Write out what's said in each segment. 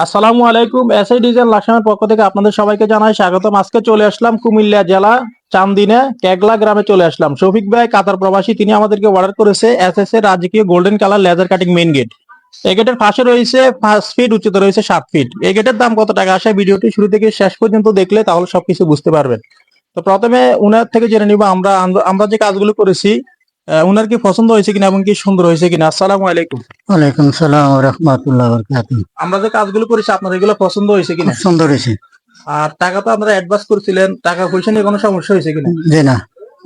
আসসালামু আলাইকুম। SI design লাকসামের পক্ষ থেকে আপনাদের সবাইকে জানাই স্বাগতম। আজকে চলে আসলাম কুমিল্লা জেলা চান্দিনা কেগলা গ্রামে চলে আসলাম। শফিক ভাই কাতার প্রবাসী, তিনি আমাদেরকে অর্ডার করেছে এসএস এর রাজকীয় golden colour laser cutting main gate. এই গেটের পাশে রয়েছে 5 ফিট, উচ্চতা রয়েছে 7 ফিট। এই গেটের দাম কত টাকা আসে ভিডিওটি শুরু থেকে শেষ পর্যন্ত দেখলে তাহলে সবকিছু বুঝতে পারবেন। তো প্রথমে উনার থেকে জেনে নিব আমরা আমরা যে কাজগুলো করেছি উনার কি পছন্দ হয়েছে কিনা এবং কি সুন্দর হয়েছে কিনা। আসসালামু আলাইকুম। ওয়ালাইকুম সালাম ওয়া রাহমাতুল্লাহি ওয়া বারাকাতুহু। আমরা যে কাজগুলো করেছি আপনার এগুলো পছন্দ হয়েছে খুব কিনা? সুন্দর হয়েছে। আর টাকা তো আপনারা অ্যাডভান্স করেছিলেন, টাকা পয়সা নিয়ে কোনো সমস্যা হয়েছে কিনা? জি না,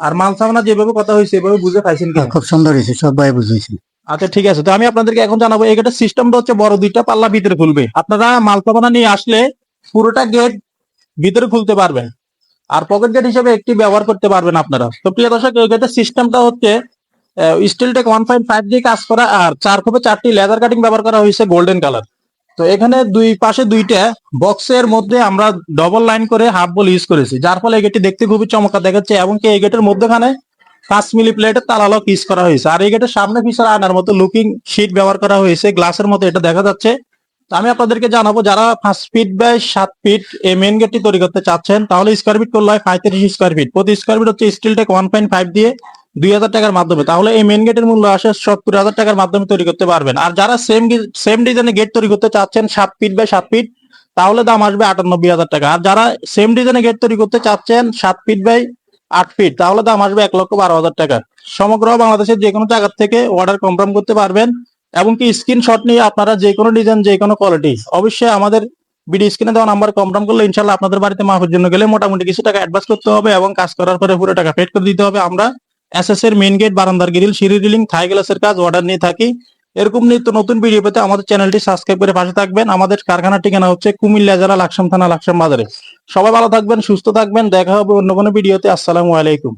আর মাল সামানা যেভাবে কথা হয়েছে এভাবে বুঝে পাইছেন কিনা? খুব সুন্দর হয়েছে, সবাই বুঝেছে। আচ্ছা ঠিক আছে, তো আমি আপনাদেরকে এখন জানাবো এই গেটের সিস্টেমটা হচ্ছে বড় দুইটা পাল্লা ভিতরে খুলবে। আপনারা মাল সামানা নিয়ে আসলে পুরোটা গেট ভিতরে খুলতে পারবেন, আর পকেট গেট হিসেবে একটি ব্যবহার করতে পারবেন আপনারা। তো প্রিয় দর্শক, এই গেটের সিস্টেমটা হচ্ছে স্টিল টেক 1.5 দিয়ে কাজ করা, আর 4 খোপে 4টি লেদার কাটিং ব্যবহার করা হয়েছে গোল্ডেন কালার। তো এখানে দুই পাশে দুইটা বক্সের মধ্যে আমরা ডবল লাইন করে হাফ বল ইউজ করেছি, যার ফলে এই গেটটি দেখতে খুবই চমৎকার দেখাচ্ছে। এবং কি এই গেটের মধ্যখানে 5 মিলি প্লেটের তালা লক ইউজ করা হয়েছে। আর এই গেটের সামনে পিছনে আনার মতো লুকিং শিট ব্যবহার করা হয়েছে, গ্লাসের মতো এটা দেখা যাচ্ছে। তো আমি আপনাদেরকে জানাবো, যারা 5 ফিট বাই 7 ফিট এই মেন গেটটি তৈরি করতে চাচ্ছেন তাহলে স্কোয়ার ফিট করলে হয় 35 স্কোয়ার ফিট। প্রতি স্কোয়ার ফিট হচ্ছে স্টিল টেক 1.5 দিয়ে 2,000 টাকার মাধ্যমে, তাহলে এই মেন গেটের মূল্য আসে 70,000 টাকার মাধ্যমে তৈরি করতে পারবেন। আর যারা সেম ডিজাইনের গেট তৈরি করতে চাচ্ছেন 7 ফিট বাই 7 ফিট, তাহলে দাম আসবে 98,000 টাকা। আর যারা সেম ডিজাইনের গেট তৈরি করতে চাচ্ছেন 7 ফিট বাই 8 ফিট, তাহলে দাম আসবে 1,12,000 টাকা। সমগ্র বাংলাদেশের যে কোনো জায়গা থেকে অর্ডার কনফার্ম করতে পারবেন, এবং কি স্ক্রিনশট নিয়ে আপনারা যে কোনো ডিজাইন যে কোনো কোয়ালিটি অবশ্যই আমাদের ভিডিও স্ক্রিনে দেওয়া নাম্বার কনফার্ম করলে ইনশাল্লাহ আপনাদের বাড়িতে মাপের জন্য গেলে মোটামুটি কিছু টাকা অ্যাডভান্স করতে হবে, এবং কাজ করার পরে পুরো টাকা পেড করে দিতে হবে। আমরা এসএস এর মেইন গেট, বারান্দার গ্রিল, সিঁড়ি রিলিং, থাই গ্লাসের কাজ অর্ডার নিয়ে থাকি। এরকম নিত্য নতুন ভিডিও পেতে আমাদের চ্যানেলটি সাবস্ক্রাইব করে পাশে থাকবেন। আমাদের কারখানার ঠিকানা হচ্ছে কুমিল্লা জেলা লাকসাম থানা, লাকসাম বাজারে। সবাই ভালো থাকবেন, সুস্থ থাকবেন, দেখা হবে অন্য কোনো ভিডিওতে। আসসালামু আলাইকুম।